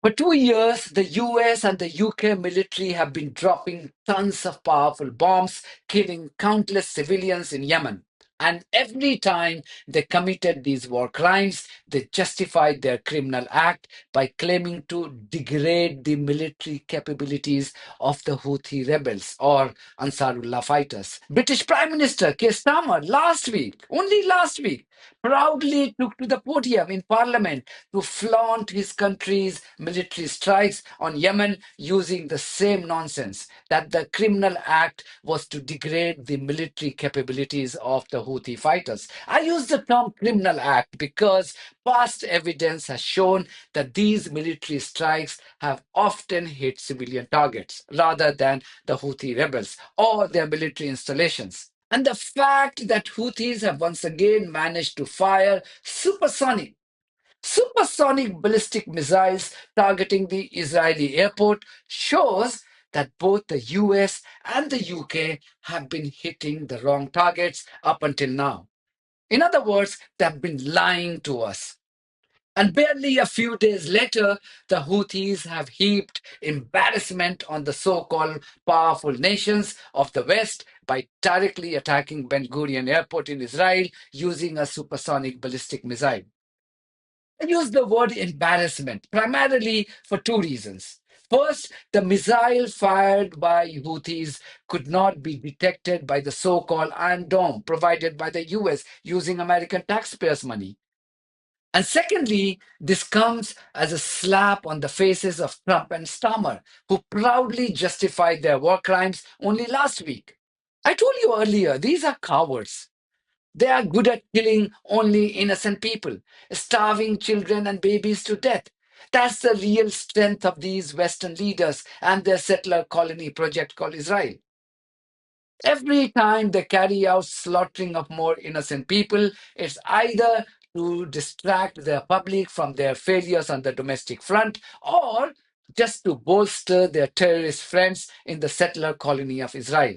For 2 years, the US and the UK military have been dropping tons of powerful bombs, killing countless civilians in Yemen. And every time they committed these war crimes, they justified their criminal act by claiming to degrade the military capabilities of the Houthi rebels or Ansarullah fighters. British Prime Minister Keir Starmer only last week, proudly took to the podium in Parliament to flaunt his country's military strikes on Yemen using the same nonsense that the criminal act was to degrade the military capabilities of the Houthi fighters. I use the term criminal act because past evidence has shown that these military strikes have often hit civilian targets rather than the Houthi rebels or their military installations. And the fact that Houthis have once again managed to fire supersonic ballistic missiles targeting the Israeli airport shows that both the US and the UK have been hitting the wrong targets up until now. In other words, they have been lying to us. And barely a few days later, the Houthis have heaped embarrassment on the so called powerful nations of the West by directly attacking Ben Gurion Airport in Israel using a supersonic ballistic missile. I use the word embarrassment primarily for two reasons. First, the missile fired by Houthis could not be detected by the so called Iron Dome provided by the US using American taxpayers' money. And secondly, this comes as a slap on the faces of Trump and Starmer, who proudly justified their war crimes only last week. I told you earlier, these are cowards. They are good at killing only innocent people, starving children and babies to death. That's the real strength of these Western leaders and their settler colony project called Israel. Every time they carry out slaughtering of more innocent people, it's either to distract the public from their failures on the domestic front or just to bolster their terrorist friends in the settler colony of Israel.